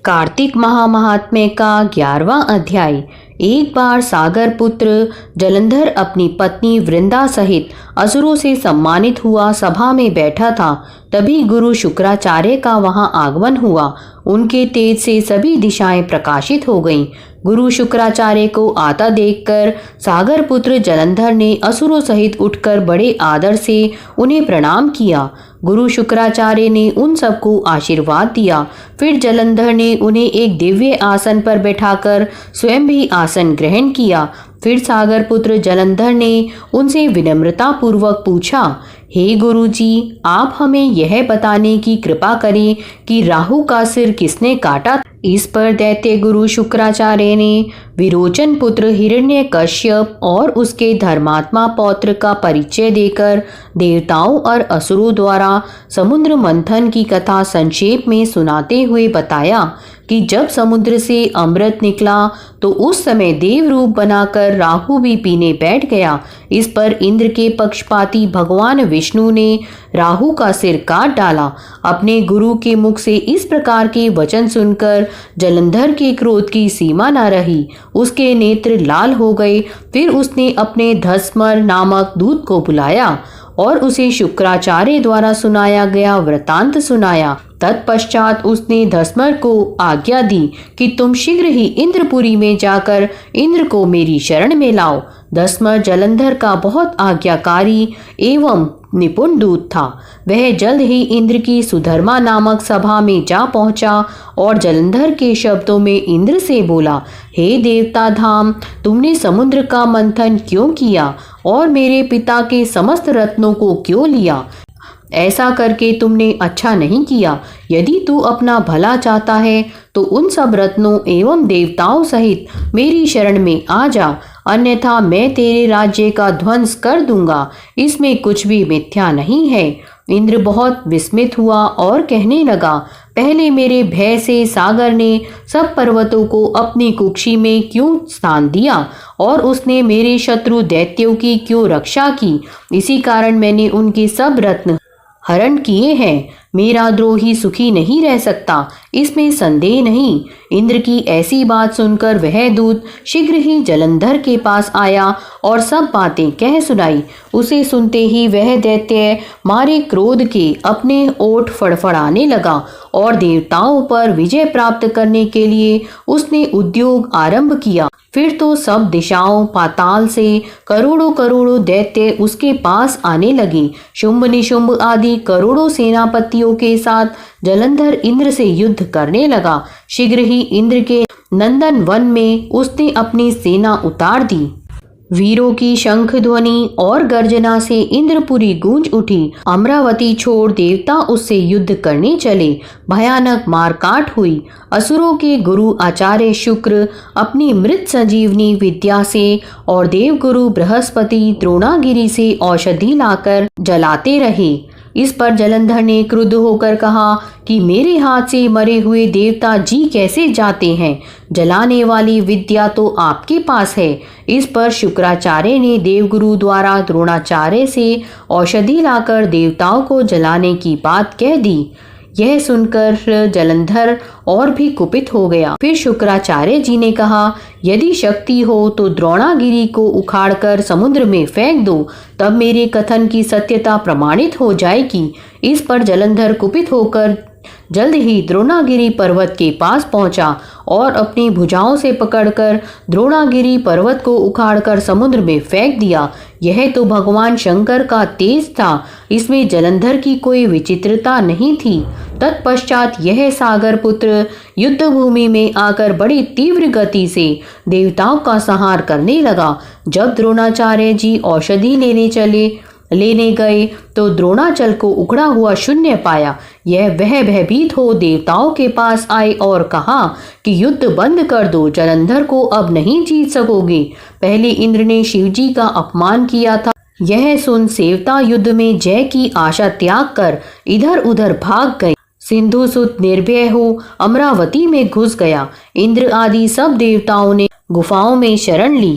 कार्तिक महात्म्य का 11वां अध्याय। एक बार सागर पुत्र जलंधर अपनी पत्नी वृंदा सहित असुरों से सम्मानित हुआ सभा में बैठा था। तभी गुरु शुक्राचार्य का वहां आगमन हुआ। उनके तेज से सभी दिशाएं प्रकाशित हो गईं। गुरु शुक्राचार्य को आता देखकर सागर पुत्र जलंधर ने असुरों सहित उठकर बड़े आदर से उन्हें प्रणाम किया। गुरु शुक्राचार्य ने उन सबको आशीर्वाद दिया। फिर जलंधर ने उन्हें एक दिव्य आसन पर बैठाकर स्वयं भी आसन ग्रहण किया। फिर सागर पुत्र जलंधर ने उनसे विनम्रता पूर्वक पूछा, हे गुरुजी, आप हमें यह बताने की कृपा करें कि राहु का सिर किसने काटा। इस पर दैत्य गुरु शुक्राचार्य ने विरोचन पुत्र हिरण्यकश्यप और उसके धर्मात्मा पौत्र का परिचय देकर देवताओं और असुरों द्वारा समुद्र मंथन की कथा संक्षेप में सुनाते हुए बताया कि जब समुद्र से अमृत निकला तो उस समय देव रूप बनाकर राहु भी पीने बैठ गया। इस पर इंद्र के पक्षपाती भगवान विष्णु ने राहु का सिर काट डाला। अपने गुरु के मुख से इस प्रकार के वचन सुनकर जलंधर के क्रोध की सीमा न रही। उसके नेत्र लाल हो गए। फिर उसने अपने धस्मर नामक दूत को बुलाया और उसे शुक्राचार्य द्वारा सुनाया गया वृतांत सुनाया। तत्पश्चात उसने धस्मर को आज्ञा दी कि तुम शीघ्र ही इंद्रपुरी में जाकर इंद्र को मेरी शरण में लाओ। धस्मर जलंधर का बहुत आज्ञाकारी एवं निपुण दूत था। वह जल्द ही इंद्र की सुधर्मा नामक सभा में जा पहुंचा और जलंधर के शब्दों में इंद्र से बोला, हे देवता धाम, तुमने समुद्र का मंथन क्यों किया और मेरे पिता के समस्त रत्नों को क्यों लिया? ऐसा करके तुमने अच्छा नहीं किया। यदि तू अपना भला चाहता है तो उन सब रत्नों एवं देवताओं सहित मेरी शरण में आ जा, अन्यथा मैं तेरे राज्य का ध्वंस कर दूंगा। इसमें कुछ भी मिथ्या नहीं है। इंद्र बहुत विस्मित हुआ और कहने लगा, पहले मेरे भय से सागर ने सब पर्वतों को अपनी कुक्षी में क्यों स्थान दिया और उसने मेरे शत्रु दैत्यों की क्यों रक्षा की? इसी कारण मैंने उनके सब रत्न हरण किए हैं। मेरा द्रोही सुखी नहीं रह सकता, इसमें संदेह नहीं। इंद्र की ऐसी बात सुनकर वह दूत शीघ्र ही जलंधर के पास आया और सब बातें कह सुनाई। उसे सुनते ही वह दैत्य मारे क्रोध के अपने ओठ फड़फड़ाने लगा और देवताओं पर विजय प्राप्त करने के लिए उसने उद्योग आरंभ किया। फिर तो सब दिशाओं पाताल से करोड़ों दैत्य उसके पास आने लगे। शुंभ निशुंभ आदि करोड़ों सेनापतियों के साथ जलंधर इंद्र से युद्ध करने लगा। शीघ्र ही इंद्र के नंदन वन में उसने अपनी सेना उतार दी। वीरों की शंख ध्वनि और गर्जना से इंद्रपुरी गूंज उठी। अमरावती छोड़ देवता उससे युद्ध करने चले। भयानक मारकाट हुई। असुरों के गुरु आचार्य शुक्र अपनी मृत संजीवनी विद्या से और देवगुरु बृहस्पति द्रोणागिरी से औषधि लाकर जलाते रहे। इस पर जलंधर ने क्रुद्ध होकर कहा कि मेरे हाथ से मरे हुए देवता जी कैसे जाते हैं? जलाने वाली विद्या तो आपके पास है। इस पर शुक्राचार्य ने देवगुरु द्वारा द्रोणाचार्य से औषधि लाकर देवताओं को जलाने की बात कह दी। यह सुनकर जलंधर और भी कुपित हो गया। फिर शुक्राचार्य जी ने कहा, यदि शक्ति हो तो द्रोणागिरी को उखाड़कर समुद्र में फेंक दो, तब मेरे कथन की सत्यता प्रमाणित हो जाएगी। इस पर जलंधर कुपित होकर जल्द ही द्रोणागिरी पर्वत के पास पहुंचा और अपनी भुजाओं से पकड़कर द्रोणागिरी पर्वत को उखाड़कर समुद्र में फेंक दिया। यह तो भगवान शंकर का तेज था, इसमें जलंधर की कोई विचित्रता नहीं थी। तत्पश्चात यह सागर पुत्र युद्ध भूमि में आकर बड़ी तीव्र गति से देवताओं का संहार करने लगा। जब द्रोणाचार्य जी औषधि लेने गए तो द्रोणाचल को उखड़ा हुआ शून्य पाया। वह भयभीत हो देवताओं के पास आए और कहा कि युद्ध बंद कर दो, जलंधर को अब नहीं जीत सकोगे। पहले इंद्र ने शिवजी का अपमान किया था। यह सुन सेवता युद्ध में जय की आशा त्याग कर इधर उधर भाग गए। सिंधु सुत निर्भय हो अमरावती में घुस गया। इंद्र आदि सब देवताओं ने गुफाओं में शरण ली।